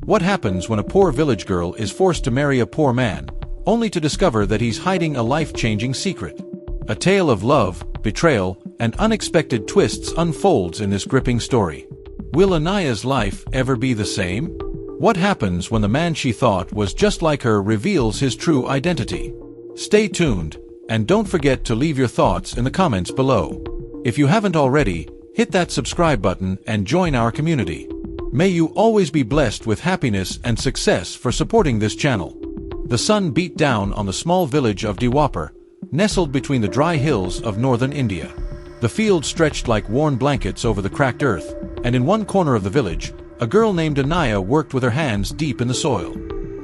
What happens when a poor village girl is forced to marry a poor man, only to discover that he's hiding a life-changing secret? A tale of love, betrayal, and unexpected twists unfolds in this gripping story. Will Anaya's life ever be the same? What happens when the man she thought was just like her reveals his true identity? Stay tuned, and don't forget to leave your thoughts in the comments below. If you haven't already, hit that subscribe button and join our community. May you always be blessed with happiness and success for supporting this channel. The sun beat down on the small village of Diwapur, nestled between the dry hills of northern India. The fields stretched like worn blankets over the cracked earth, and in one corner of the village, a girl named Anaya worked with her hands deep in the soil.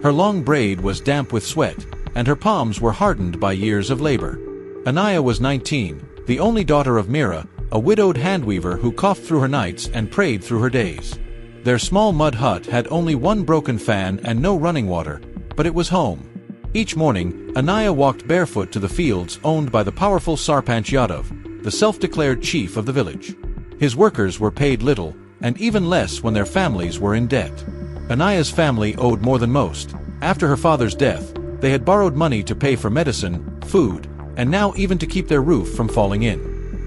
Her long braid was damp with sweat, and her palms were hardened by years of labor. Anaya was 19, the only daughter of Mira, a widowed handweaver who coughed through her nights and prayed through her days. Their small mud hut had only one broken fan and no running water, but it was home. Each morning, Anaya walked barefoot to the fields owned by the powerful Sarpanch Yadav, the self-declared chief of the village. His workers were paid little, and even less when their families were in debt. Anaya's family owed more than most. After her father's death, they had borrowed money to pay for medicine, food, and now even to keep their roof from falling in.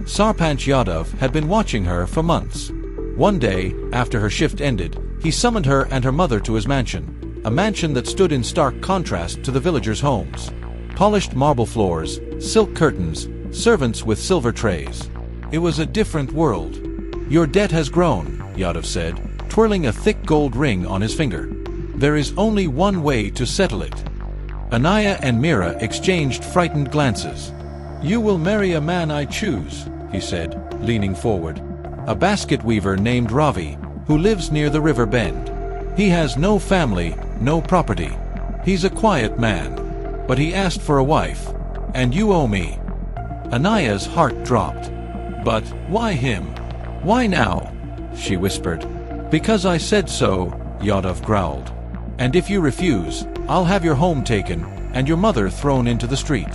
Sarpanch Yadav had been watching her for months. One day, after her shift ended, he summoned her and her mother to his mansion, a mansion that stood in stark contrast to the villagers' homes. Polished marble floors, silk curtains, servants with silver trays. It was a different world. "Your debt has grown," Yadav said, twirling a thick gold ring on his finger. "There is only one way to settle it." Anaya and Mira exchanged frightened glances. "You will marry a man I choose," he said, leaning forward. "A basket weaver named Ravi, who lives near the river bend. He has no family, no property. He's a quiet man. But he asked for a wife, and you owe me." Anaya's heart dropped. "But why him? Why now?" she whispered. "Because I said so," Yadav growled. "And if you refuse, I'll have your home taken, and your mother thrown into the street."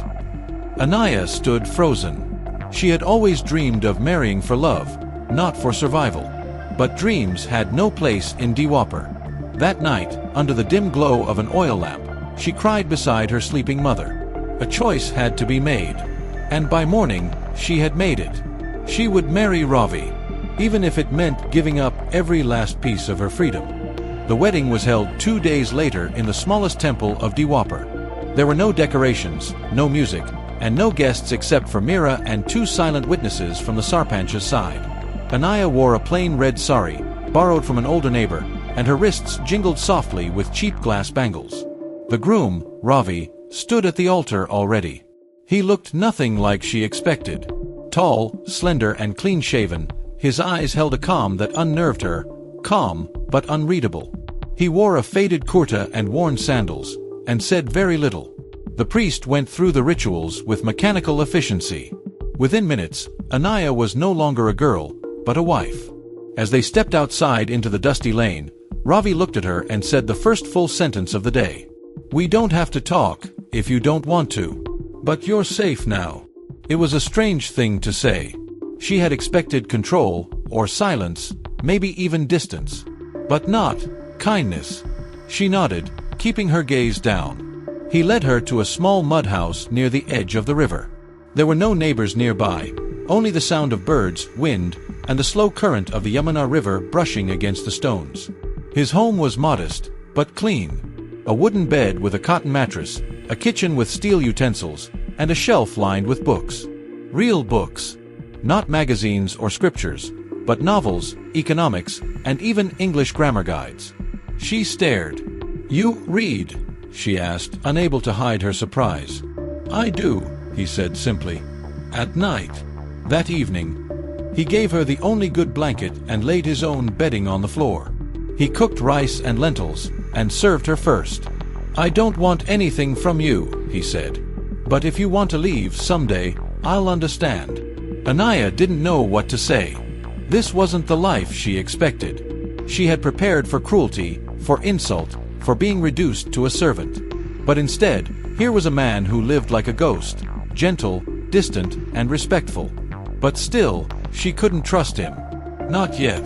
Anaya stood frozen. She had always dreamed of marrying for love, not for survival. But dreams had no place in Diwapur. That night, under the dim glow of an oil lamp, she cried beside her sleeping mother. A choice had to be made. And by morning, she had made it. She would marry Ravi, even if it meant giving up every last piece of her freedom. The wedding was held 2 days later in the smallest temple of Diwapur. There were no decorations, no music, and no guests except for Mira and 2 silent witnesses from the Sarpanch's side. Anaya wore a plain red sari, borrowed from an older neighbor, and her wrists jingled softly with cheap glass bangles. The groom, Ravi, stood at the altar already. He looked nothing like she expected. Tall, slender, and clean-shaven, his eyes held a calm that unnerved her, calm but unreadable. He wore a faded kurta and worn sandals, and said very little. The priest went through the rituals with mechanical efficiency. Within minutes, Anaya was no longer a girl, but a wife. As they stepped outside into the dusty lane, Ravi looked at her and said the first full sentence of the day. "We don't have to talk, if you don't want to. But you're safe now." It was a strange thing to say. She had expected control, or silence, maybe even distance. But not kindness. She nodded, keeping her gaze down. He led her to a small mud house near the edge of the river. There were no neighbors nearby, only the sound of birds, wind, and the slow current of the Yamuna River brushing against the stones. His home was modest, but clean. A wooden bed with a cotton mattress, a kitchen with steel utensils, and a shelf lined with books. Real books. Not magazines or scriptures, but novels, economics, and even English grammar guides. She stared. "You read?" she asked, unable to hide her surprise. "I do," he said simply. "At night." That evening, he gave her the only good blanket and laid his own bedding on the floor. He cooked rice and lentils, and served her first. "I don't want anything from you," he said. "But if you want to leave someday, I'll understand." Anaya didn't know what to say. This wasn't the life she expected. She had prepared for cruelty, for insult, for being reduced to a servant. But instead, here was a man who lived like a ghost, gentle, distant, and respectful. But still, she couldn't trust him. Not yet.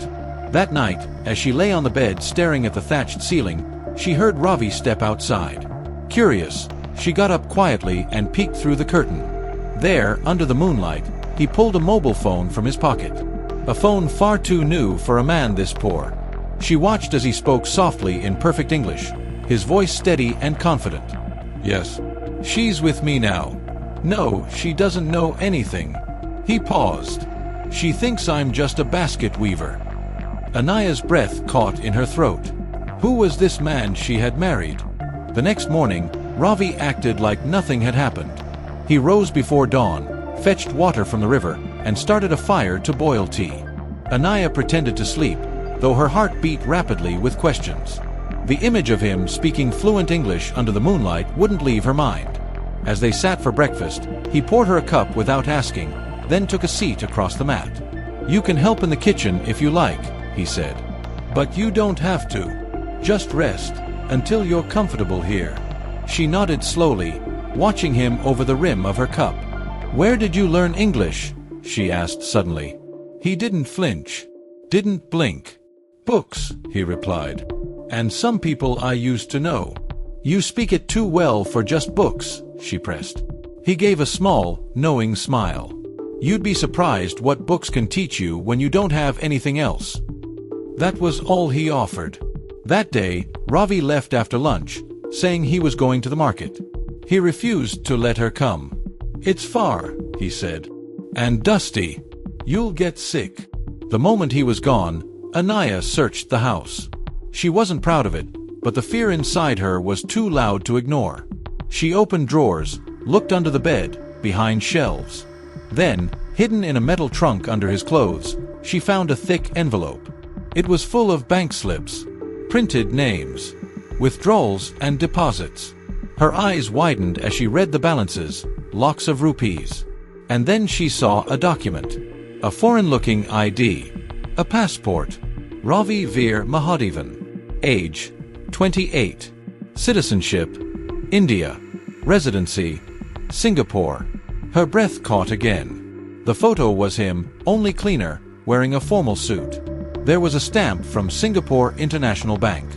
That night, as she lay on the bed staring at the thatched ceiling, she heard Ravi step outside. Curious, she got up quietly and peeked through the curtain. There, under the moonlight, he pulled a mobile phone from his pocket. A phone far too new for a man this poor. She watched as he spoke softly in perfect English, his voice steady and confident. "Yes. She's with me now." "No, she doesn't know anything." He paused. "She thinks I'm just a basket weaver." Anaya's breath caught in her throat. Who was this man she had married? The next morning, Ravi acted like nothing had happened. He rose before dawn, fetched water from the river, and started a fire to boil tea. Anaya pretended to sleep, though her heart beat rapidly with questions. The image of him speaking fluent English under the moonlight wouldn't leave her mind. As they sat for breakfast, he poured her a cup without asking, then took a seat across the mat. "You can help in the kitchen if you like," he said. "But you don't have to. Just rest until you're comfortable here." She nodded slowly, watching him over the rim of her cup. "Where did you learn English?" she asked suddenly. He didn't flinch, didn't blink. "Books," he replied. "And some people I used to know." "You speak it too well for just books," she pressed. He gave a small, knowing smile. "You'd be surprised what books can teach you when you don't have anything else." That was all he offered. That day, Ravi left after lunch, saying he was going to the market. He refused to let her come. "It's far," he said, "and dusty. You'll get sick." The moment he was gone, Anaya searched the house. She wasn't proud of it, but the fear inside her was too loud to ignore. She opened drawers, looked under the bed, behind shelves. Then, hidden in a metal trunk under his clothes, she found a thick envelope. It was full of bank slips, printed names, withdrawals and deposits. Her eyes widened as she read the balances, lakhs of rupees. And then she saw a document. A foreign-looking ID. A passport. Ravi Veer Mahadevan. Age, 28. Citizenship, India. Residency, Singapore. Her breath caught again. The photo was him, only cleaner, wearing a formal suit. There was a stamp from Singapore International Bank.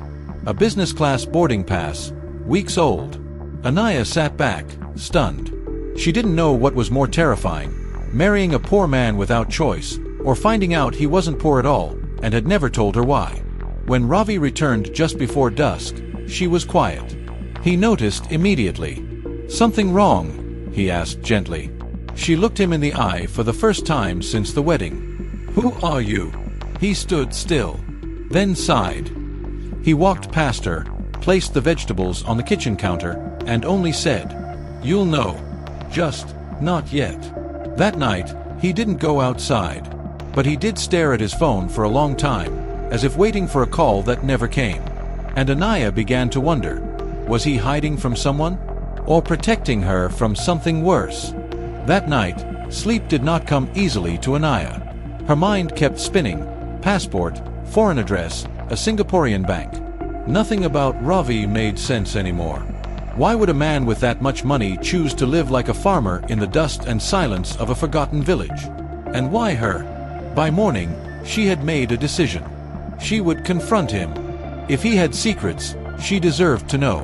A business-class boarding pass, weeks old. Anaya sat back, stunned. She didn't know what was more terrifying, marrying a poor man without choice, or finding out he wasn't poor at all, and had never told her why. When Ravi returned just before dusk, she was quiet. He noticed immediately. "Something wrong?" he asked gently. She looked him in the eye for the first time since the wedding. "Who are you?" He stood still, then sighed. He walked past her, placed the vegetables on the kitchen counter, and only said, "You'll know. Just not yet." That night, he didn't go outside, but he did stare at his phone for a long time, as if waiting for a call that never came. And Anaya began to wonder, was he hiding from someone? Or protecting her from something worse? That night, sleep did not come easily to Anaya. Her mind kept spinning. Passport, foreign address, a Singaporean bank. Nothing about Ravi made sense anymore. Why would a man with that much money choose to live like a farmer in the dust and silence of a forgotten village? And why her? By morning, she had made a decision. She would confront him. If he had secrets, she deserved to know.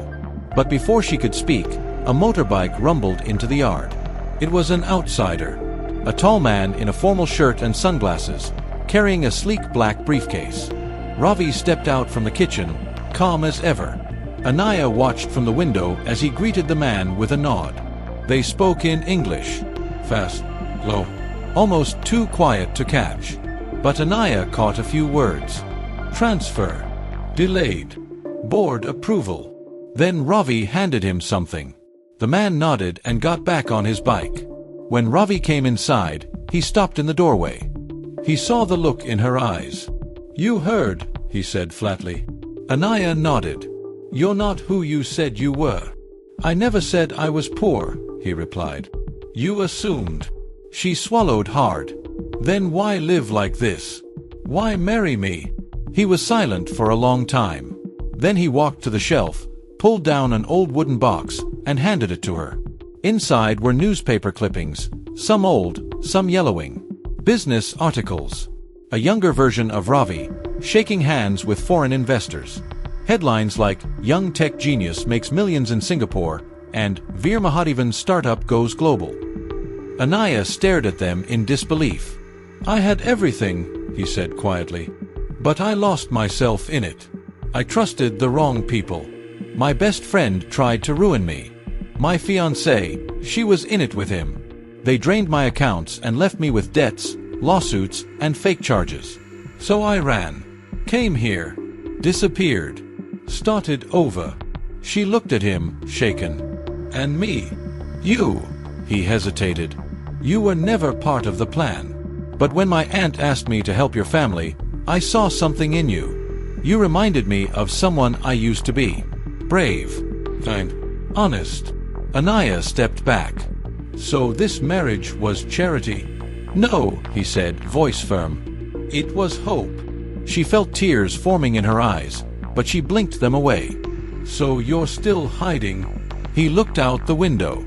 But before she could speak, a motorbike rumbled into the yard. It was an outsider. A tall man in a formal shirt and sunglasses, carrying a sleek black briefcase. Ravi stepped out from the kitchen, calm as ever. Anaya watched from the window as he greeted the man with a nod. They spoke in English. Fast, low, almost too quiet to catch. But Anaya caught a few words. Transfer. Delayed. Board approval. Then Ravi handed him something. The man nodded and got back on his bike. When Ravi came inside, he stopped in the doorway. He saw the look in her eyes. "You heard," he said flatly. Anaya nodded. "You're not who you said you were." "I never said I was poor," he replied. "You assumed." She swallowed hard. "Then why live like this? Why marry me?" He was silent for a long time. Then he walked to the shelf, pulled down an old wooden box, and handed it to her. Inside were newspaper clippings, some old, some yellowing. Business articles. A younger version of Ravi, shaking hands with foreign investors. Headlines like "Young Tech Genius Makes Millions in Singapore" and "Veer Mahadevan's Startup Goes Global." Anaya stared at them in disbelief. "I had everything," he said quietly. "But I lost myself in it. I trusted the wrong people. My best friend tried to ruin me. My fiancée, she was in it with him. They drained my accounts and left me with debts, lawsuits, and fake charges. So I ran. Came here. Disappeared. Started over." She looked at him, shaken. "And me? You?" He hesitated. "You were never part of the plan. But when my aunt asked me to help your family, I saw something in you. You reminded me of someone I used to be. Brave. Kind. Honest." Anaya stepped back. "So this marriage was charity?" "No," he said, voice firm. "It was hope." She felt tears forming in her eyes, but she blinked them away. "So you're still hiding?" He looked out the window.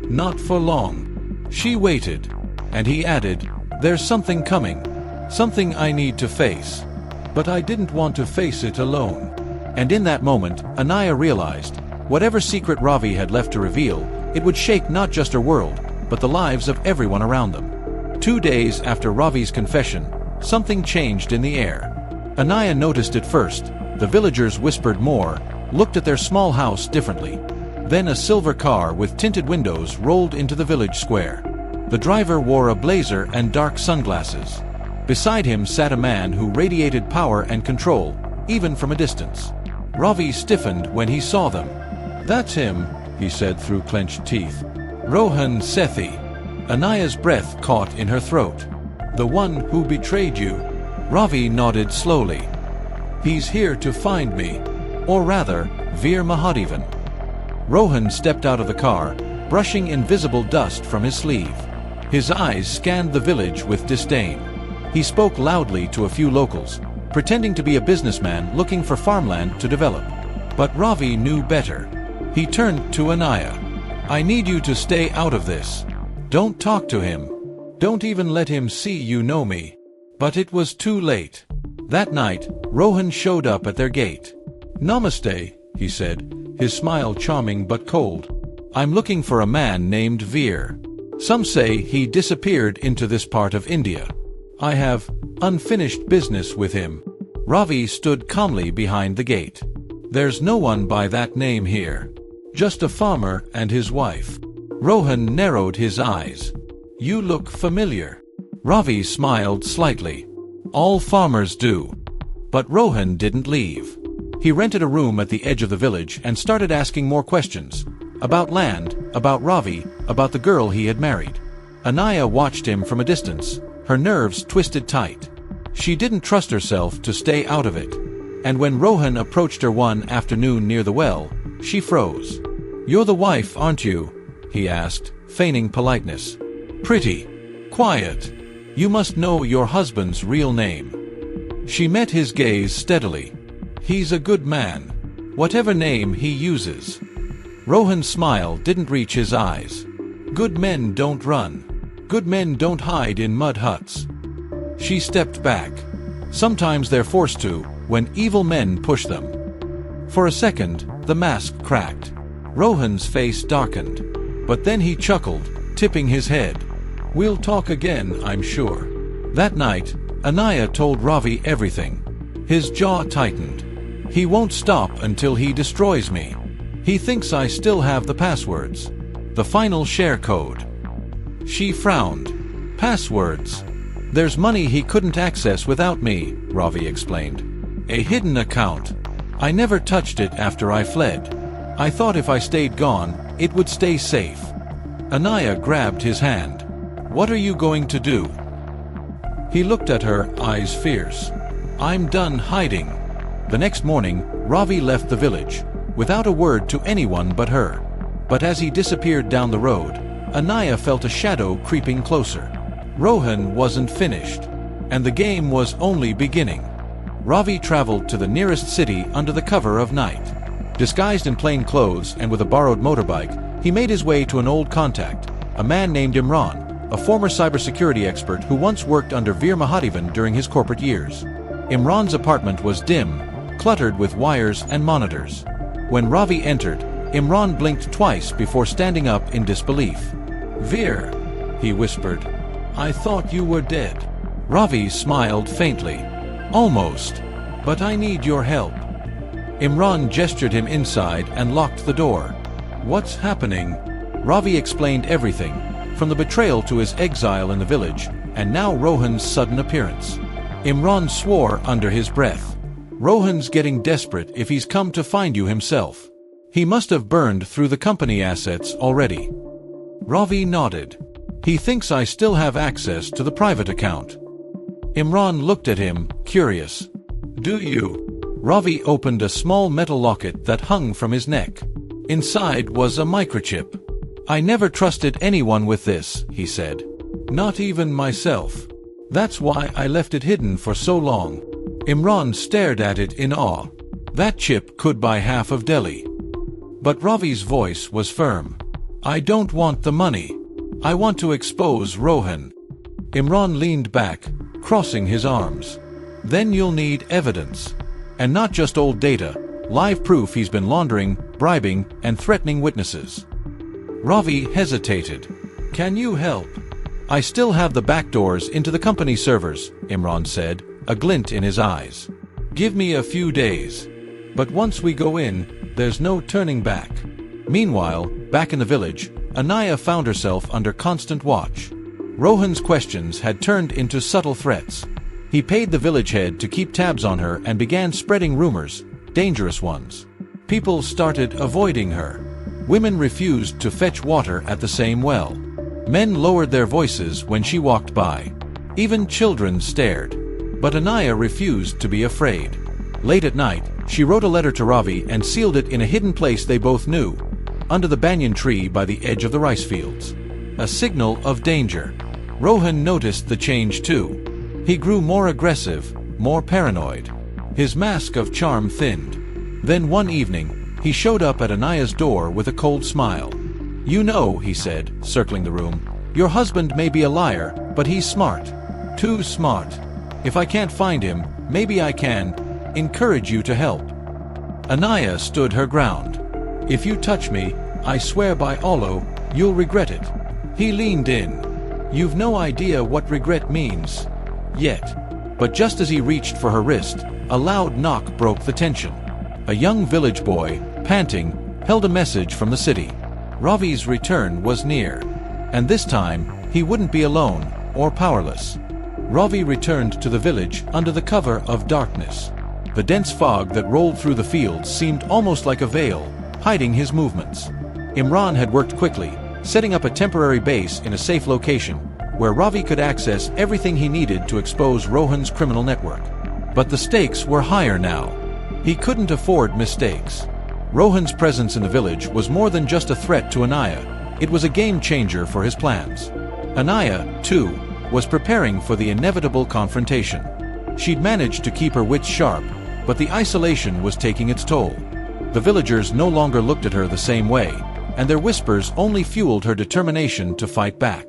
"Not for long." She waited, and he added, "There's something coming. Something I need to face. But I didn't want to face it alone." And in that moment, Anaya realized, whatever secret Ravi had left to reveal, it would shake not just her world, but the lives of everyone around them. 2 days after Ravi's confession, something changed in the air. Anaya noticed it first. The villagers whispered more, looked at their small house differently. Then a silver car with tinted windows rolled into the village square. The driver wore a blazer and dark sunglasses. Beside him sat a man who radiated power and control, even from a distance. Ravi stiffened when he saw them. "That's him," he said through clenched teeth. "Rohan Sethi." Anaya's breath caught in her throat. "The one who betrayed you." Ravi nodded slowly. "He's here to find me. Or rather, Veer Mahadevan." Rohan stepped out of the car, brushing invisible dust from his sleeve. His eyes scanned the village with disdain. He spoke loudly to a few locals, pretending to be a businessman looking for farmland to develop. But Ravi knew better. He turned to Anaya. "I need you to stay out of this. Don't talk to him. Don't even let him see you know me." But it was too late. That night, Rohan showed up at their gate. "Namaste," he said, his smile charming but cold. "I'm looking for a man named Veer. Some say he disappeared into this part of India. I have unfinished business with him." Ravi stood calmly behind the gate. "There's no one by that name here. Just a farmer and his wife." Rohan narrowed his eyes. "You look familiar." Ravi smiled slightly. "All farmers do." But Rohan didn't leave. He rented a room at the edge of the village and started asking more questions. About land, about Ravi, about the girl he had married. Anaya watched him from a distance, her nerves twisted tight. She didn't trust herself to stay out of it. And when Rohan approached her one afternoon near the well, she froze. "You're the wife, aren't you?" he asked, feigning politeness. "Pretty. Quiet. You must know your husband's real name." She met his gaze steadily. "He's a good man. Whatever name he uses." Rohan's smile didn't reach his eyes. "Good men don't run. Good men don't hide in mud huts." She stepped back. Sometimes they're forced to, when evil men push them. For a second, the mask cracked. Rohan's face darkened. But then he chuckled, tipping his head. "We'll talk again, I'm sure." That night, Anaya told Ravi everything. His jaw tightened. "He won't stop until he destroys me. He thinks I still have the passwords. The final share code." She frowned. "Passwords? There's money he couldn't access without me," Ravi explained. "A hidden account. I never touched it after I fled. I thought if I stayed gone, it would stay safe." Anaya grabbed his hand. "What are you going to do?" He looked at her, eyes fierce. "I'm done hiding." The next morning, Ravi left the village, without a word to anyone but her. But as he disappeared down the road, Anaya felt a shadow creeping closer. Rohan wasn't finished, and the game was only beginning. Ravi traveled to the nearest city under the cover of night. Disguised in plain clothes and with a borrowed motorbike, he made his way to an old contact, a man named Imran, a former cybersecurity expert who once worked under Veer Mahadevan during his corporate years. Imran's apartment was dim, cluttered with wires and monitors. When Ravi entered, Imran blinked twice before standing up in disbelief. "Veer," he whispered. "I thought you were dead." Ravi smiled faintly. "Almost. But I need your help." Imran gestured him inside and locked the door. "What's happening?" Ravi explained everything, from the betrayal to his exile in the village, and now Rohan's sudden appearance. Imran swore under his breath. "Rohan's getting desperate if he's come to find you himself. He must have burned through the company assets already." Ravi nodded. "He thinks I still have access to the private account." Imran looked at him, curious. "Do you?" Ravi opened a small metal locket that hung from his neck. Inside was a microchip. "I never trusted anyone with this," he said. "Not even myself. That's why I left it hidden for so long." Imran stared at it in awe. That chip could buy half of Delhi. But Ravi's voice was firm. "I don't want the money. I want to expose Rohan." Imran leaned back, crossing his arms. "Then you'll need evidence. And not just old data, live proof he's been laundering, bribing, and threatening witnesses." Ravi hesitated. "Can you help?" "I still have the back doors into the company servers," Imran said, a glint in his eyes. "Give me a few days. But once we go in, there's no turning back." Meanwhile, back in the village, Anaya found herself under constant watch. Rohan's questions had turned into subtle threats. He paid the village head to keep tabs on her and began spreading rumors, dangerous ones. People started avoiding her. Women refused to fetch water at the same well. Men lowered their voices when she walked by. Even children stared. But Anaya refused to be afraid. Late at night, she wrote a letter to Ravi and sealed it in a hidden place they both knew, under the banyan tree by the edge of the rice fields. A signal of danger. Rohan noticed the change too. He grew more aggressive, more paranoid. His mask of charm thinned. Then one evening, he showed up at Anaya's door with a cold smile. "You know," he said, circling the room, "your husband may be a liar, but he's smart. Too smart. If I can't find him, maybe I can encourage you to help." Anaya stood her ground. "If you touch me, I swear by Allah, you'll regret it." He leaned in. "You've no idea what regret means. Yet." But just as he reached for her wrist, a loud knock broke the tension. A young village boy, panting, held a message from the city. Ravi's return was near. And this time, he wouldn't be alone, or powerless. Ravi returned to the village under the cover of darkness. The dense fog that rolled through the fields seemed almost like a veil, hiding his movements. Imran had worked quickly, setting up a temporary base in a safe location, where Ravi could access everything he needed to expose Rohan's criminal network. But the stakes were higher now. He couldn't afford mistakes. Rohan's presence in the village was more than just a threat to Anaya. It was a game-changer for his plans. Anaya, too, was preparing for the inevitable confrontation. She'd managed to keep her wits sharp, but the isolation was taking its toll. The villagers no longer looked at her the same way, and their whispers only fueled her determination to fight back.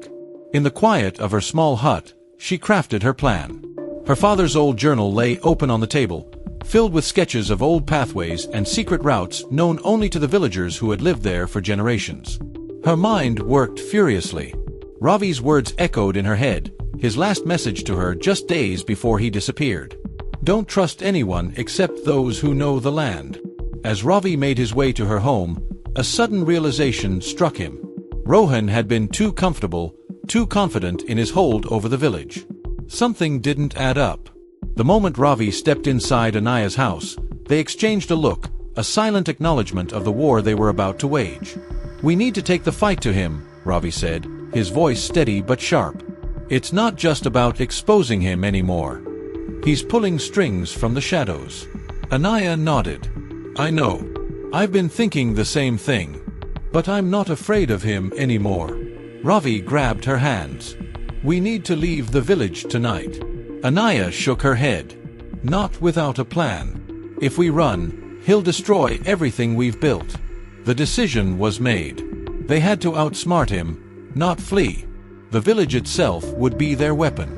In the quiet of her small hut, she crafted her plan. Her father's old journal lay open on the table, filled with sketches of old pathways and secret routes known only to the villagers who had lived there for generations. Her mind worked furiously. Ravi's words echoed in her head, his last message to her just days before he disappeared. "Don't trust anyone except those who know the land." As Ravi made his way to her home, a sudden realization struck him. Rohan had been too comfortable, too confident in his hold over the village. Something didn't add up. The moment Ravi stepped inside Anaya's house, they exchanged a look, a silent acknowledgement of the war they were about to wage. "We need to take the fight to him," Ravi said, his voice steady but sharp. "It's not just about exposing him anymore. He's pulling strings from the shadows." Anaya nodded. "I know. I've been thinking the same thing. But I'm not afraid of him anymore." Ravi grabbed her hands. "We need to leave the village tonight." Anaya shook her head. "Not without a plan. If we run, he'll destroy everything we've built." The decision was made. They had to outsmart him, not flee. The village itself would be their weapon.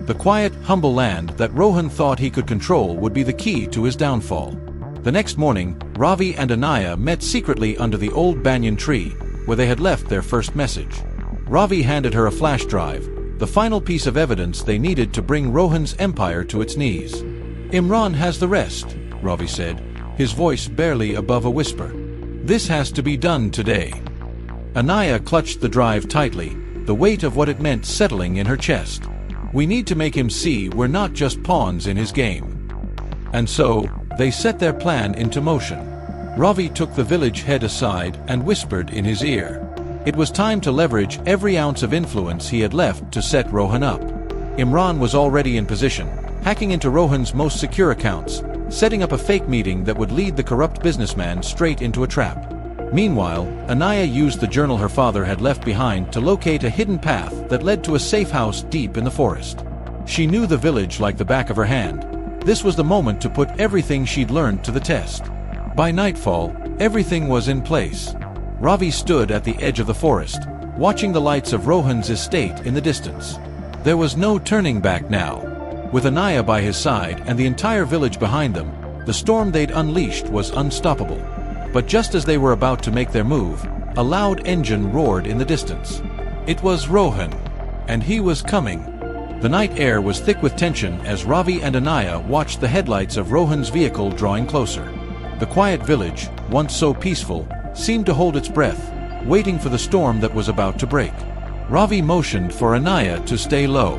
The quiet, humble land that Rohan thought he could control would be the key to his downfall. The next morning, Ravi and Anaya met secretly under the old banyan tree, where they had left their first message. Ravi handed her a flash drive, the final piece of evidence they needed to bring Rohan's empire to its knees. "Imran has the rest," Ravi said, his voice barely above a whisper. "This has to be done today." Anaya clutched the drive tightly, the weight of what it meant settling in her chest. "We need to make him see we're not just pawns in his game." And so, they set their plan into motion. Ravi took the village head aside and whispered in his ear. It was time to leverage every ounce of influence he had left to set Rohan up. Imran was already in position, hacking into Rohan's most secure accounts, setting up a fake meeting that would lead the corrupt businessman straight into a trap. Meanwhile, Anaya used the journal her father had left behind to locate a hidden path that led to a safe house deep in the forest. She knew the village like the back of her hand. This was the moment to put everything she'd learned to the test. By nightfall, everything was in place. Ravi stood at the edge of the forest, watching the lights of Rohan's estate in the distance. There was no turning back now. With Anaya by his side and the entire village behind them, the storm they'd unleashed was unstoppable. But just as they were about to make their move, a loud engine roared in the distance. It was Rohan, and he was coming. The night air was thick with tension as Ravi and Anaya watched the headlights of Rohan's vehicle drawing closer. The quiet village, once so peaceful, seemed to hold its breath, waiting for the storm that was about to break. Ravi motioned for Anaya to stay low.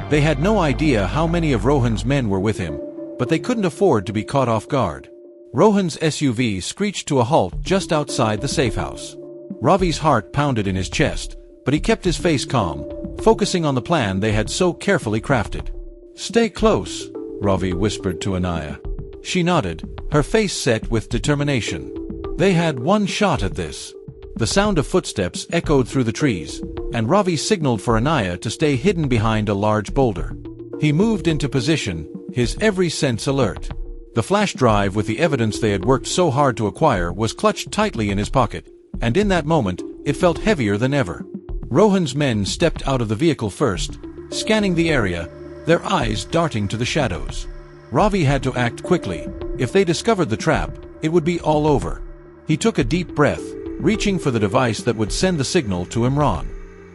They had no idea how many of Rohan's men were with him, but they couldn't afford to be caught off guard. Rohan's SUV screeched to a halt just outside the safe house. Ravi's heart pounded in his chest, but he kept his face calm, focusing on the plan they had so carefully crafted. "Stay close," Ravi whispered to Anaya. She nodded, her face set with determination. They had one shot at this. The sound of footsteps echoed through the trees, and Ravi signaled for Anaya to stay hidden behind a large boulder. He moved into position, his every sense alert. The flash drive with the evidence they had worked so hard to acquire was clutched tightly in his pocket, and in that moment, it felt heavier than ever. Rohan's men stepped out of the vehicle first, scanning the area, their eyes darting to the shadows. Ravi had to act quickly. If they discovered the trap, it would be all over. He took a deep breath, reaching for the device that would send the signal to Imran.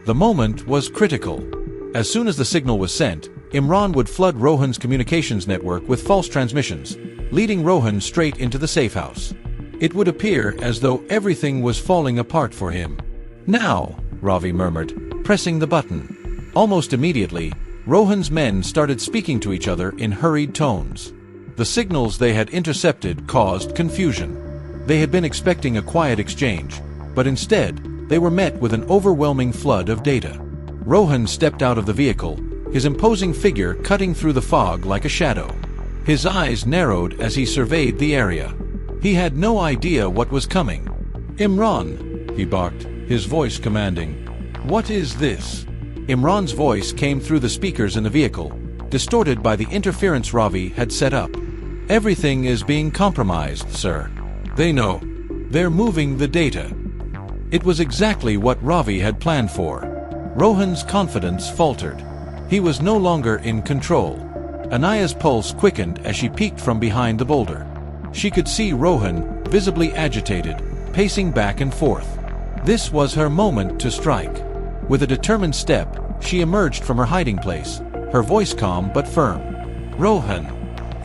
The moment was critical. As soon as the signal was sent, Imran would flood Rohan's communications network with false transmissions, leading Rohan straight into the safe house. It would appear as though everything was falling apart for him. "Now," Ravi murmured, pressing the button. Almost immediately, Rohan's men started speaking to each other in hurried tones. The signals they had intercepted caused confusion. They had been expecting a quiet exchange, but instead, they were met with an overwhelming flood of data. Rohan stepped out of the vehicle, his imposing figure cutting through the fog like a shadow. His eyes narrowed as he surveyed the area. He had no idea what was coming. "Imran," he barked, his voice commanding. "What is this?" Imran's voice came through the speakers in the vehicle, distorted by the interference Ravi had set up. "Everything is being compromised, sir. They know. They're moving the data." It was exactly what Ravi had planned for. Rohan's confidence faltered. He was no longer in control. Anaya's pulse quickened as she peeked from behind the boulder. She could see Rohan, visibly agitated, pacing back and forth. This was her moment to strike. With a determined step, she emerged from her hiding place, her voice calm but firm. "Rohan,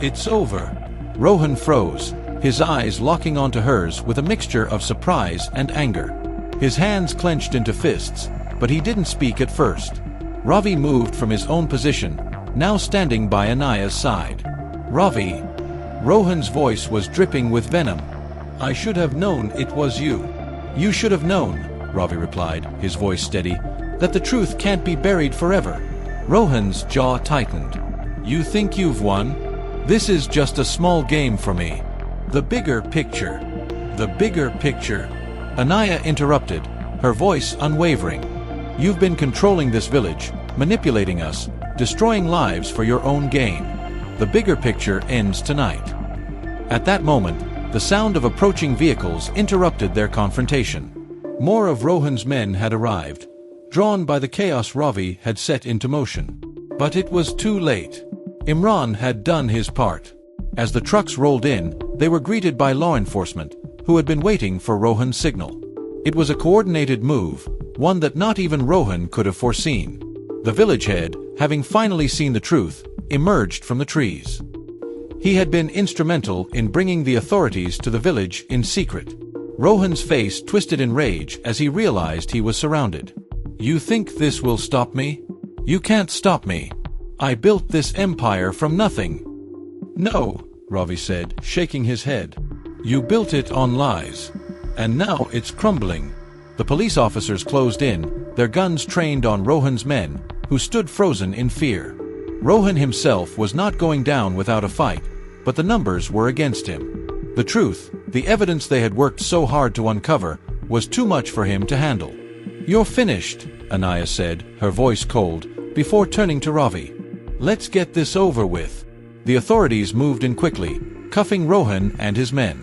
it's over." Rohan froze, his eyes locking onto hers with a mixture of surprise and anger. His hands clenched into fists, but he didn't speak at first. Ravi moved from his own position, now standing by Anaya's side. "Ravi." Rohan's voice was dripping with venom. "I should have known it was you." "You should have known," Ravi replied, his voice steady, "that the truth can't be buried forever." Rohan's jaw tightened. "You think you've won? This is just a small game for me. The bigger picture. The bigger picture." Anaya interrupted, her voice unwavering. "You've been controlling this village, manipulating us, destroying lives for your own gain. The bigger picture ends tonight." At that moment, the sound of approaching vehicles interrupted their confrontation. More of Rohan's men had arrived, drawn by the chaos Ravi had set into motion. But it was too late. Imran had done his part. As the trucks rolled in, they were greeted by law enforcement, who had been waiting for Rohan's signal. It was a coordinated move, one that not even Rohan could have foreseen. The village head, having finally seen the truth, emerged from the trees. He had been instrumental in bringing the authorities to the village in secret. Rohan's face twisted in rage as he realized he was surrounded. "You think this will stop me? You can't stop me. I built this empire from nothing." "No," Ravi said, shaking his head. "You built it on lies. And now it's crumbling." The police officers closed in, their guns trained on Rohan's men, who stood frozen in fear. Rohan himself was not going down without a fight, but the numbers were against him. The truth, the evidence they had worked so hard to uncover, was too much for him to handle. "You're finished," Anaya said, her voice cold, before turning to Ravi. "Let's get this over with." The authorities moved in quickly, cuffing Rohan and his men.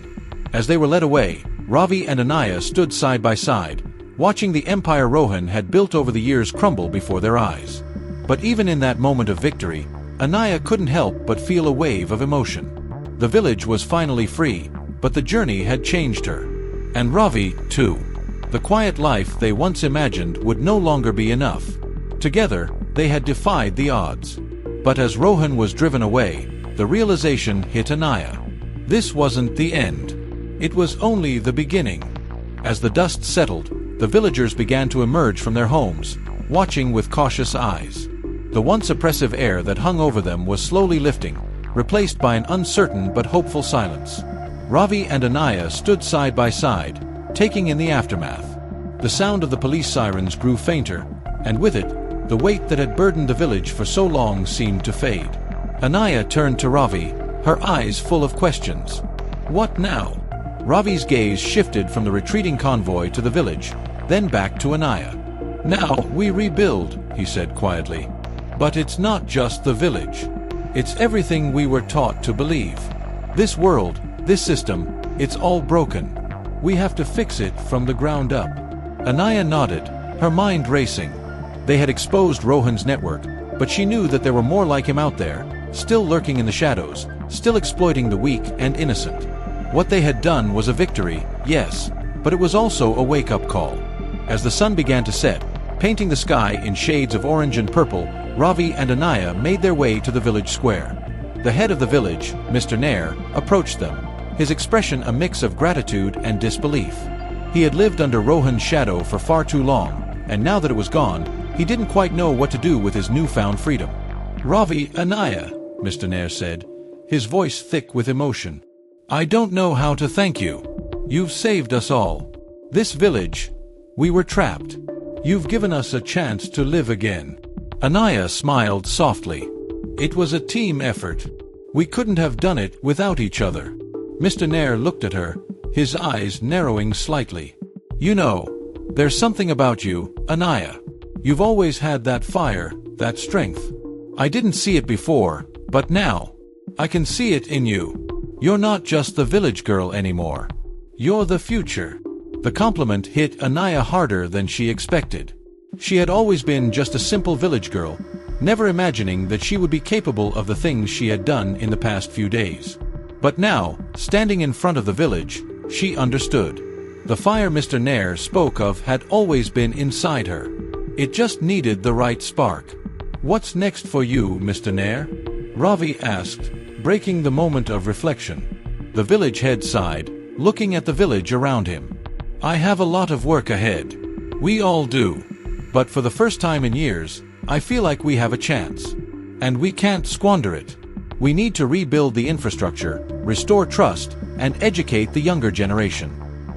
As they were led away, Ravi and Anaya stood side by side, watching the empire Rohan had built over the years crumble before their eyes. But even in that moment of victory, Anaya couldn't help but feel a wave of emotion. The village was finally free, but the journey had changed her. And Ravi, too. The quiet life they once imagined would no longer be enough. Together, they had defied the odds. But as Rohan was driven away, the realization hit Anaya. This wasn't the end. It was only the beginning. As the dust settled, the villagers began to emerge from their homes, watching with cautious eyes. The once oppressive air that hung over them was slowly lifting, replaced by an uncertain but hopeful silence. Ravi and Anaya stood side by side, taking in the aftermath. The sound of the police sirens grew fainter, and with it, the weight that had burdened the village for so long seemed to fade. Anaya turned to Ravi, her eyes full of questions. "What now?" Ravi's gaze shifted from the retreating convoy to the village, then back to Anaya. "Now we rebuild," he said quietly. "But it's not just the village. It's everything we were taught to believe. This world, this system, it's all broken. We have to fix it from the ground up." Anaya nodded, her mind racing. They had exposed Rohan's network, but she knew that there were more like him out there, still lurking in the shadows, still exploiting the weak and innocent. What they had done was a victory, yes, but it was also a wake-up call. As the sun began to set, painting the sky in shades of orange and purple, Ravi and Anaya made their way to the village square. The head of the village, Mr. Nair, approached them, his expression a mix of gratitude and disbelief. He had lived under Rohan's shadow for far too long, and now that it was gone, he didn't quite know what to do with his newfound freedom. "Ravi, Anaya," Mr. Nair said, his voice thick with emotion. "I don't know how to thank you. You've saved us all. This village, we were trapped. You've given us a chance to live again." Anaya smiled softly. "It was a team effort. We couldn't have done it without each other." Mr. Nair looked at her, his eyes narrowing slightly. "You know, there's something about you, Anaya. You've always had that fire, that strength. I didn't see it before, but now, I can see it in you. You're not just the village girl anymore. You're the future." The compliment hit Anaya harder than she expected. She had always been just a simple village girl, never imagining that she would be capable of the things she had done in the past few days. But now, standing in front of the village, she understood. The fire Mr. Nair spoke of had always been inside her. It just needed the right spark. "What's next for you, Mr. Nair?" Ravi asked, breaking the moment of reflection. The village head sighed, looking at the village around him. "I have a lot of work ahead. We all do. But for the first time in years, I feel like we have a chance. And we can't squander it. We need to rebuild the infrastructure, restore trust, and educate the younger generation.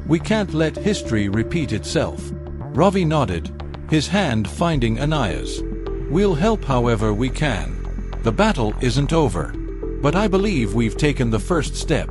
We can't let history repeat itself." Ravi nodded, his hand finding Anaya's. "We'll help however we can. The battle isn't over. But I believe we've taken the first step."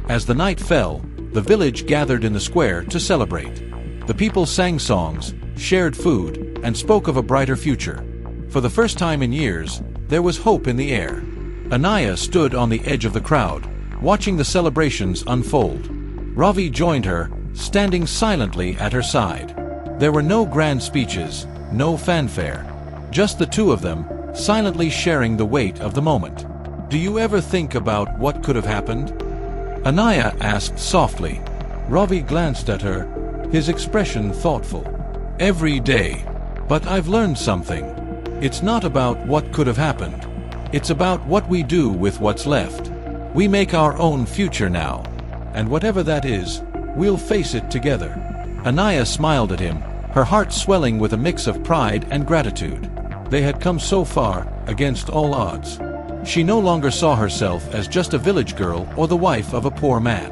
As the night fell, the village gathered in the square to celebrate. The people sang songs, shared food, and spoke of a brighter future. For the first time in years, there was hope in the air. Anaya stood on the edge of the crowd, watching the celebrations unfold. Ravi joined her, standing silently at her side. There were no grand speeches, no fanfare. Just the two of them, silently sharing the weight of the moment. "Do you ever think about what could have happened?" Anaya asked softly. Ravi glanced at her, his expression thoughtful. "Every day. But I've learned something. It's not about what could have happened. It's about what we do with what's left. We make our own future now. And whatever that is, we'll face it together." Anaya smiled at him, her heart swelling with a mix of pride and gratitude. They had come so far, against all odds. She no longer saw herself as just a village girl or the wife of a poor man.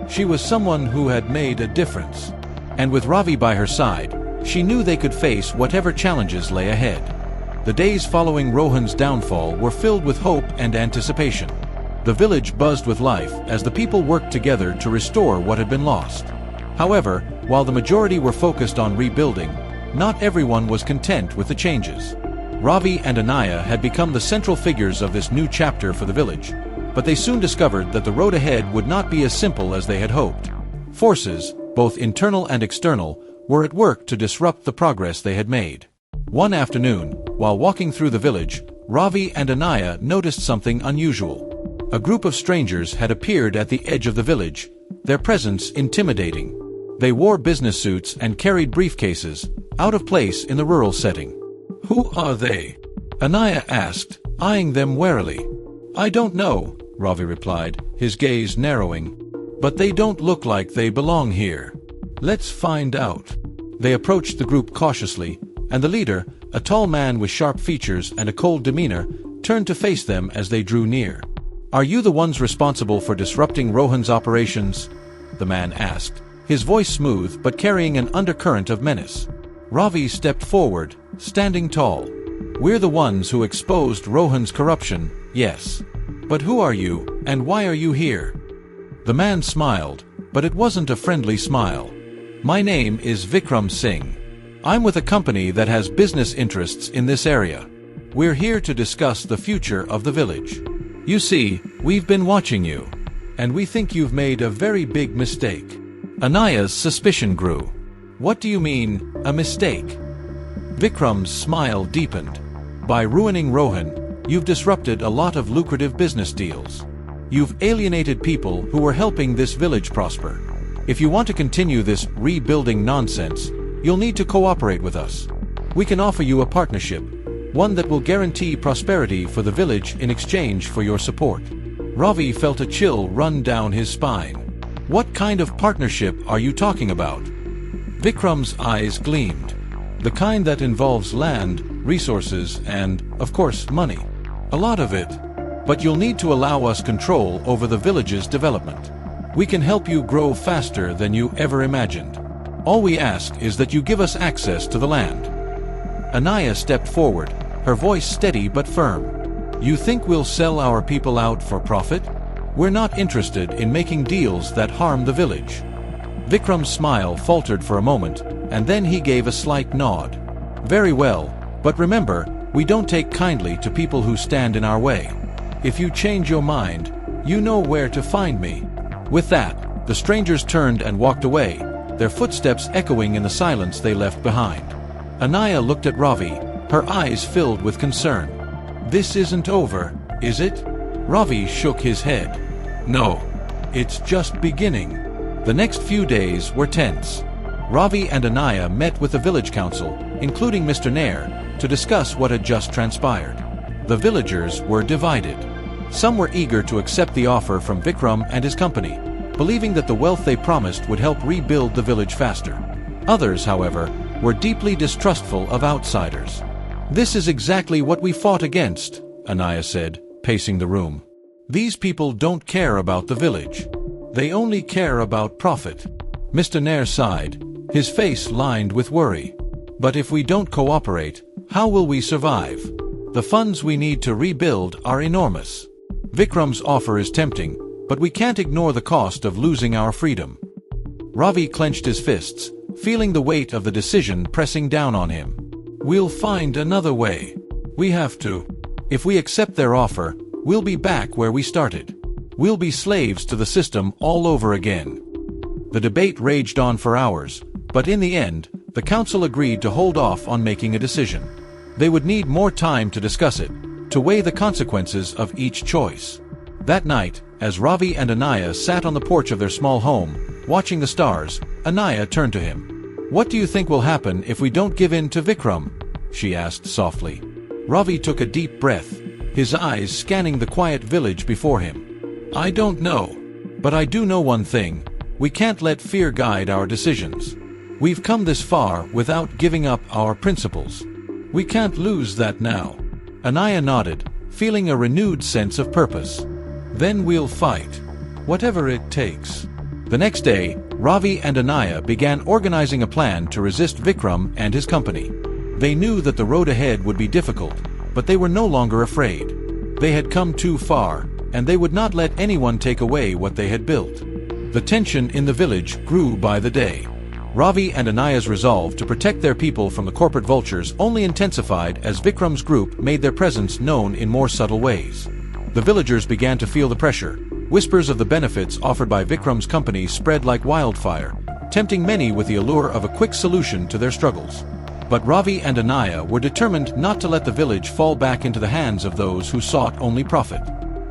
She was someone who had made a difference. And with Ravi by her side, she knew they could face whatever challenges lay ahead. The days following Rohan's downfall were filled with hope and anticipation. The village buzzed with life as the people worked together to restore what had been lost. However, while the majority were focused on rebuilding, not everyone was content with the changes. Ravi and Anaya had become the central figures of this new chapter for the village, but they soon discovered that the road ahead would not be as simple as they had hoped. Forces, both internal and external, were at work to disrupt the progress they had made. One afternoon, while walking through the village, Ravi and Anaya noticed something unusual. A group of strangers had appeared at the edge of the village, their presence intimidating. They wore business suits and carried briefcases, out of place in the rural setting. "Who are they?" Anaya asked, eyeing them warily. "I don't know," Ravi replied, his gaze narrowing. "But they don't look like they belong here. Let's find out." They approached the group cautiously, and the leader, a tall man with sharp features and a cold demeanor, turned to face them as they drew near. "Are you the ones responsible for disrupting Rohan's operations?" the man asked, his voice smooth but carrying an undercurrent of menace. Ravi stepped forward, standing tall. "We're the ones who exposed Rohan's corruption, yes. But who are you, and why are you here?" The man smiled, but it wasn't a friendly smile. "My name is Vikram Singh. I'm with a company that has business interests in this area. We're here to discuss the future of the village. You see, we've been watching you, and we think you've made a very big mistake." Anaya's suspicion grew. "What do you mean, a mistake?" Vikram's smile deepened. "By ruining Rohan, you've disrupted a lot of lucrative business deals. You've alienated people who were helping this village prosper. If you want to continue this rebuilding nonsense, you'll need to cooperate with us. We can offer you a partnership, one that will guarantee prosperity for the village in exchange for your support." Ravi felt a chill run down his spine. "What kind of partnership are you talking about?" Vikram's eyes gleamed. "The kind that involves land, resources, and, of course, money. A lot of it. But you'll need to allow us control over the village's development. We can help you grow faster than you ever imagined. All we ask is that you give us access to the land." Anaya stepped forward, her voice steady but firm. "You think we'll sell our people out for profit? We're not interested in making deals that harm the village." Vikram's smile faltered for a moment, and then he gave a slight nod. "Very well, but remember, we don't take kindly to people who stand in our way. If you change your mind, you know where to find me." With that, the strangers turned and walked away, their footsteps echoing in the silence they left behind. Anaya looked at Ravi, her eyes filled with concern. "This isn't over, is it?" Ravi shook his head. "No, it's just beginning." The next few days were tense. Ravi and Anaya met with the village council, including Mr. Nair, to discuss what had just transpired. The villagers were divided. Some were eager to accept the offer from Vikram and his company, believing that the wealth they promised would help rebuild the village faster. Others, however, were deeply distrustful of outsiders. "This is exactly what we fought against," Anaya said, pacing the room. "These people don't care about the village. They only care about profit." Mr. Nair sighed, his face lined with worry. "But if we don't cooperate, how will we survive? The funds we need to rebuild are enormous. Vikram's offer is tempting, but we can't ignore the cost of losing our freedom." Ravi clenched his fists, feeling the weight of the decision pressing down on him. "We'll find another way. We have to. If we accept their offer, we'll be back where we started. We'll be slaves to the system all over again." The debate raged on for hours, but in the end, the council agreed to hold off on making a decision. They would need more time to discuss it, to weigh the consequences of each choice. That night, as Ravi and Anaya sat on the porch of their small home, watching the stars, Anaya turned to him. "What do you think will happen if we don't give in to Vikram?" she asked softly. Ravi took a deep breath, his eyes scanning the quiet village before him. "I don't know. But I do know one thing. We can't let fear guide our decisions. We've come this far without giving up our principles. We can't lose that now." Anaya nodded, feeling a renewed sense of purpose. "Then we'll fight. Whatever it takes." The next day, Ravi and Anaya began organizing a plan to resist Vikram and his company. They knew that the road ahead would be difficult, but they were no longer afraid. They had come too far, and they would not let anyone take away what they had built. The tension in the village grew by the day. Ravi and Anaya's resolve to protect their people from the corporate vultures only intensified as Vikram's group made their presence known in more subtle ways. The villagers began to feel the pressure. Whispers of the benefits offered by Vikram's company spread like wildfire, tempting many with the allure of a quick solution to their struggles. But Ravi and Anaya were determined not to let the village fall back into the hands of those who sought only profit.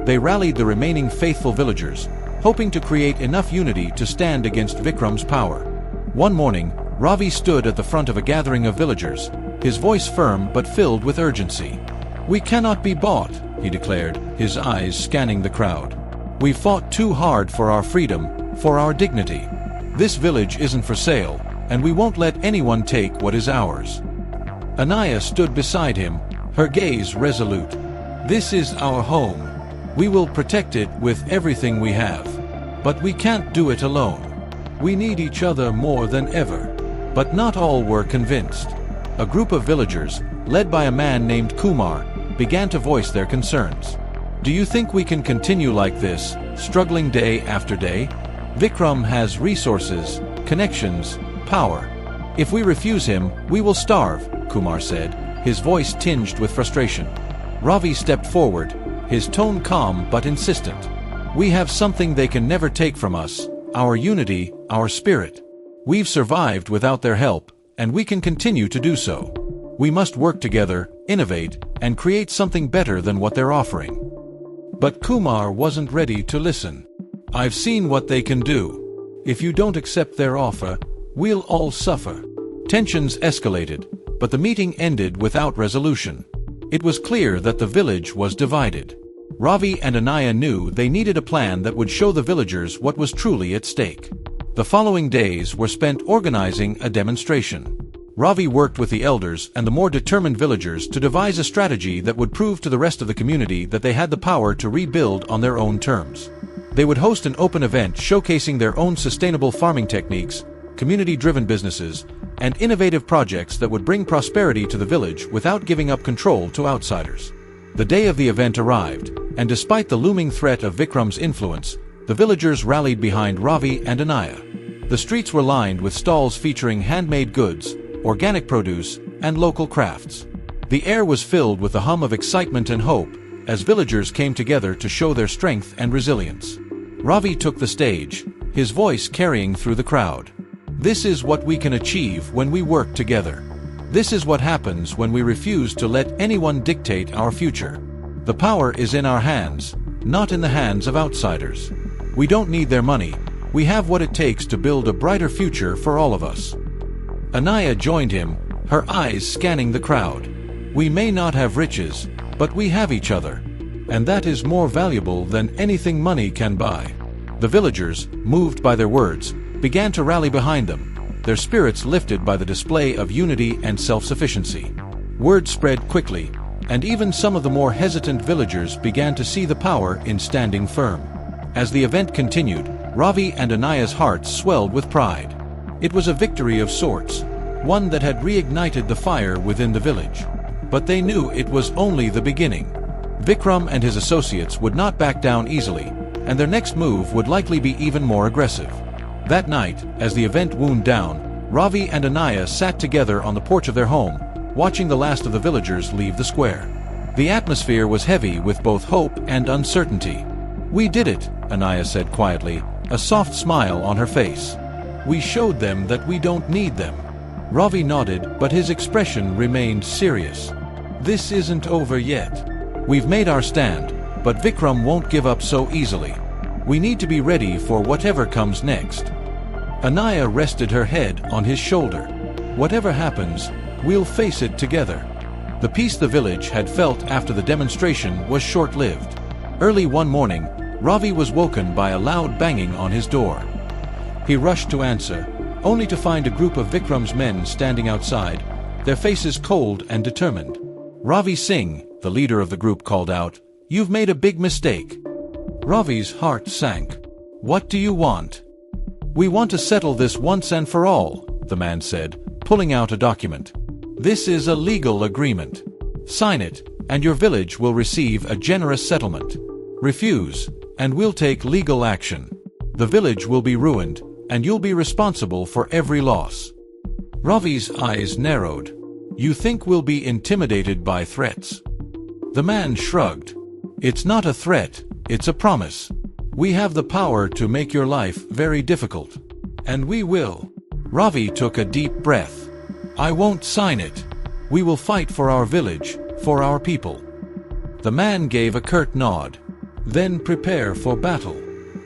They rallied the remaining faithful villagers, hoping to create enough unity to stand against Vikram's power. One morning, Ravi stood at the front of a gathering of villagers, his voice firm but filled with urgency. "We cannot be bought," he declared, his eyes scanning the crowd. "We fought too hard for our freedom, for our dignity. This village isn't for sale, and we won't let anyone take what is ours." Anaya stood beside him, her gaze resolute. "This is our home. We will protect it with everything we have. But we can't do it alone. We need each other more than ever." But not all were convinced. A group of villagers, led by a man named Kumar, began to voice their concerns. "Do you think we can continue like this, struggling day after day? Vikram has resources, connections, power. If we refuse him, we will starve," Kumar said, his voice tinged with frustration. Ravi stepped forward, his tone calm but insistent. "We have something they can never take from us, our unity, our spirit. We've survived without their help, and we can continue to do so. We must work together, innovate, and create something better than what they're offering." But Kumar wasn't ready to listen. "I've seen what they can do. If you don't accept their offer, we'll all suffer." Tensions escalated, but the meeting ended without resolution. It was clear that the village was divided. Ravi and Anaya knew they needed a plan that would show the villagers what was truly at stake. The following days were spent organizing a demonstration. Ravi worked with the elders and the more determined villagers to devise a strategy that would prove to the rest of the community that they had the power to rebuild on their own terms. They would host an open event showcasing their own sustainable farming techniques, community-driven businesses, and innovative projects that would bring prosperity to the village without giving up control to outsiders. The day of the event arrived, and despite the looming threat of Vikram's influence, the villagers rallied behind Ravi and Anaya. The streets were lined with stalls featuring handmade goods, organic produce, and local crafts. The air was filled with the hum of excitement and hope, as villagers came together to show their strength and resilience. Ravi took the stage, his voice carrying through the crowd. "This is what we can achieve when we work together. This is what happens when we refuse to let anyone dictate our future. The power is in our hands, not in the hands of outsiders. We don't need their money. We have what it takes to build a brighter future for all of us." Anaya joined him, her eyes scanning the crowd. "We may not have riches, but we have each other. And that is more valuable than anything money can buy." The villagers, moved by their words, began to rally behind them, their spirits lifted by the display of unity and self-sufficiency. Word spread quickly, and even some of the more hesitant villagers began to see the power in standing firm. As the event continued, Ravi and Anaya's hearts swelled with pride. It was a victory of sorts, one that had reignited the fire within the village. But they knew it was only the beginning. Vikram and his associates would not back down easily, and their next move would likely be even more aggressive. That night, as the event wound down, Ravi and Anaya sat together on the porch of their home, watching the last of the villagers leave the square. The atmosphere was heavy with both hope and uncertainty. "We did it," Anaya said quietly, a soft smile on her face. "We showed them that we don't need them." Ravi nodded, but his expression remained serious. This isn't over yet. We've made our stand, but Vikram won't give up so easily. We need to be ready for whatever comes next." Anaya rested her head on his shoulder. "Whatever happens, we'll face it together." The peace the village had felt after the demonstration was short-lived. Early one morning, Ravi was woken by a loud banging on his door. He rushed to answer, only to find a group of Vikram's men standing outside, their faces cold and determined. "Ravi Singh," the leader of the group called out, "you've made a big mistake." Ravi's heart sank. "What do you want?" "We want to settle this once and for all," the man said, pulling out a document. "This is a legal agreement. Sign it, and your village will receive a generous settlement. Refuse, and we'll take legal action. The village will be ruined, and you'll be responsible for every loss." Ravi's eyes narrowed. "You think we'll be intimidated by threats?" The man shrugged. "It's not a threat, it's a promise. We have the power to make your life very difficult. And we will." Ravi took a deep breath. "I won't sign it. We will fight for our village, for our people." The man gave a curt nod. "Then prepare for battle."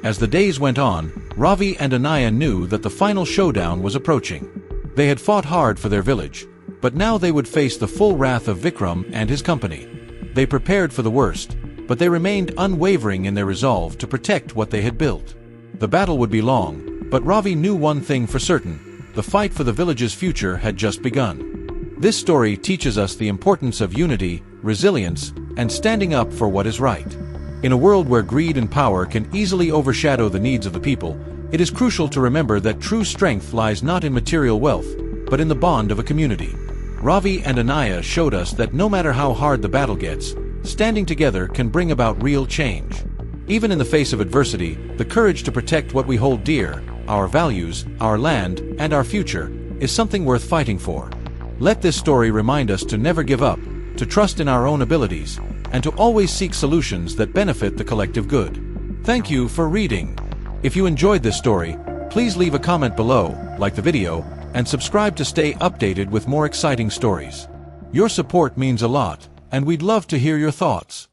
As the days went on, Ravi and Anaya knew that the final showdown was approaching. They had fought hard for their village, but now they would face the full wrath of Vikram and his company. They prepared for the worst, but they remained unwavering in their resolve to protect what they had built. The battle would be long, but Ravi knew one thing for certain: the fight for the village's future had just begun. This story teaches us the importance of unity, resilience, and standing up for what is right. In a world where greed and power can easily overshadow the needs of the people, it is crucial to remember that true strength lies not in material wealth, but in the bond of a community. Ravi and Anaya showed us that no matter how hard the battle gets, standing together can bring about real change. Even in the face of adversity, the courage to protect what we hold dear, our values, our land, and our future, is something worth fighting for. Let this story remind us to never give up, to trust in our own abilities, and to always seek solutions that benefit the collective good. Thank you for reading. If you enjoyed this story, please leave a comment below, like the video, and subscribe to stay updated with more exciting stories. Your support means a lot, and we'd love to hear your thoughts.